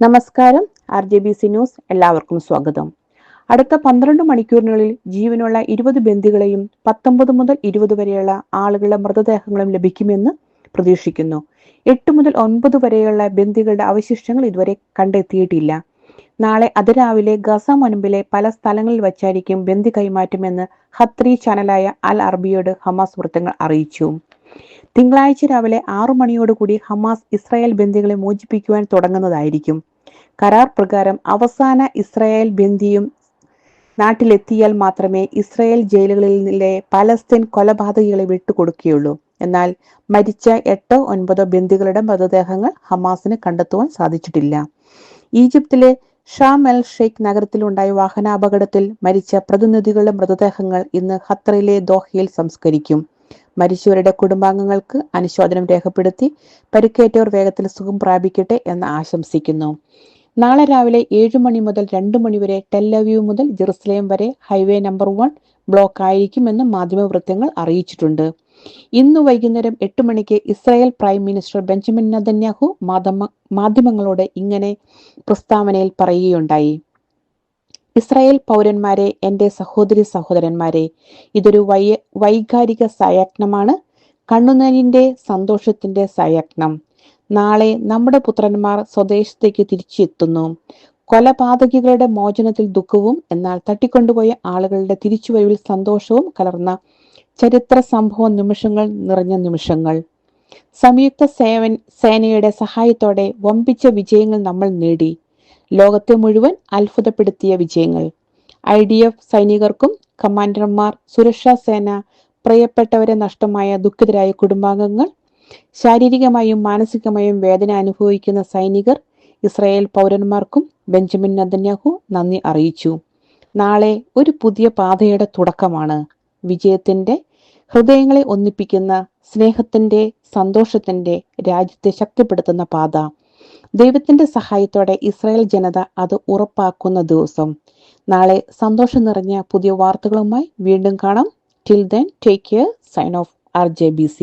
നമസ്കാരം. RJBC news എല്ലാവർക്കും സ്വാഗതം. അടുത്ത 12 മണിക്കൂറിനുള്ളിൽ ജീവനുള്ള 20 ബന്ദികളെയും 19 മുതൽ 20 വരെയുള്ള ആളുകളുടെ മൃതദേഹങ്ങളും ലഭിക്കുമെന്ന് പ്രതീക്ഷിക്കുന്നു. 8 മുതൽ 9 വരെയുള്ള ബന്ദികളുടെ അവശിഷ്ടങ്ങൾ ഇതുവരെ കണ്ടെത്തിയിട്ടില്ല. നാളെ അതിരാവിലെ ഗസ മുൻപിലെ പല സ്ഥലങ്ങളിൽ വച്ചായിരിക്കും ബന്ദി കൈമാറ്റമെന്ന് ഖത്തറി ചാനലായ അൽ അറബിയോട് ഹമാസ് വൃത്തങ്ങൾ അറിയിച്ചു. തിങ്കളാഴ്ച രാവിലെ 6 മണിയോടുകൂടി ഹമാസ് ഇസ്രായേൽ ബന്ദികളെ മോചിപ്പിക്കുവാൻ തുടങ്ങുന്നതായിരിക്കും. കരാർ പ്രകാരം അവസാന ഇസ്രായേൽ ബന്ദിയും നാട്ടിലെത്തിയാൽ മാത്രമേ ഇസ്രായേൽ ജയിലുകളിലെ പലസ്തീൻ കൊലപാതകികളെ വിട്ടുകൊടുക്കുകയുള്ളൂ. എന്നാൽ മരിച്ച 8-9 ബന്ദികളുടെ മൃതദേഹങ്ങൾ ഹമാസിന് കണ്ടെത്തുവാൻ സാധിച്ചിട്ടില്ല. ഈജിപ്തിലെ ഷാം എൽ ഷെയ്ഖ് നഗരത്തിലുണ്ടായ വാഹനാപകടത്തിൽ മരിച്ച പ്രതിനിധികളുടെ മൃതദേഹങ്ങൾ ഇന്ന് ഖത്തറിലെ ദോഹയിൽ സംസ്കരിക്കും. മരിച്ചവരുടെ കുടുംബാംഗങ്ങൾക്ക് അനുശോചനം രേഖപ്പെടുത്തി പരിക്കേറ്റവർ വേഗത്തിൽ സുഖം പ്രാപിക്കട്ടെ എന്ന് ആശംസിക്കുന്നു. നാളെ രാവിലെ 7 മണി മുതൽ 2 മണി വരെ ടെല്ലവീവ് മുതൽ ജെറുസലേം വരെ ഹൈവേ നമ്പർ 1 ബ്ലോക്ക് ആയിരിക്കുമെന്ന് മാധ്യമവൃത്തങ്ങൾ അറിയിച്ചിട്ടുണ്ട്. ഇന്ന് വൈകുന്നേരം 8 മണിക്ക് Israel prime minister Benjamin Netanyahu മാധ്യമങ്ങളോട് ഇങ്ങനെ പ്രസ്താവനയിൽ പറയുകയുണ്ടായി. ഇസ്രായേൽ പൗരന്മാരെ, എൻ്റെ സഹോദരി സഹോദരന്മാരെ, ഇതൊരു വൈകാരിക സായാഹ്നമാണ്, കണ്ണുനീരിന്റെ സന്തോഷത്തിന്റെ സായാഹ്നം. നാളെ നമ്മുടെ പുത്രന്മാർ സ്വദേശത്തേക്ക് തിരിച്ചെത്തുന്നു. കൊലപാതകികളുടെ മോചനത്തിൽ ദുഃഖവും എന്നാൽ തട്ടിക്കൊണ്ടുപോയ ആളുകളുടെ തിരിച്ചുവരവിൽ സന്തോഷവും കലർന്ന ചരിത്ര സംഭവ നിമിഷങ്ങൾ നിറഞ്ഞ നിമിഷങ്ങൾ. സംയുക്ത സേനയുടെ സഹായത്തോടെ വമ്പിച്ച വിജയങ്ങൾ നമ്മൾ നേടി. ലോകത്തെ മുഴുവൻ അത്ഭുതപ്പെടുത്തിയ വിജയങ്ങൾ. IDF സൈനികർക്കും കമാൻഡർമാർ, സുരക്ഷാ സേന, പ്രിയപ്പെട്ടവരെ നഷ്ടമായ ദുഃഖിതരായ കുടുംബാംഗങ്ങൾ, ശാരീരികമായും മാനസികമായും വേദന അനുഭവിക്കുന്ന സൈനികർ, ഇസ്രായേൽ പൗരന്മാർക്കും ബെഞ്ചമിൻ നെതന്യാഹു നന്ദി അറിയിച്ചു. നാളെ ഒരു പുതിയ പാതയുടെ തുടക്കമാണ്. വിജയത്തിന്റെ, ഹൃദയങ്ങളെ ഒന്നിപ്പിക്കുന്ന, സ്നേഹത്തിന്റെ, സന്തോഷത്തിന്റെ, രാജ്യത്തെ ശക്തിപ്പെടുത്തുന്ന പാത. ദൈവത്തിന്റെ സഹായത്തോടെ ഇസ്രായേൽ ജനത അത് ഉറപ്പാക്കുന്ന ദിവസം. നാളെ സന്തോഷം നിറഞ്ഞ പുതിയ വാർത്തകളുമായി വീണ്ടും കാണാം. Till then, take care. Sign off RJBC.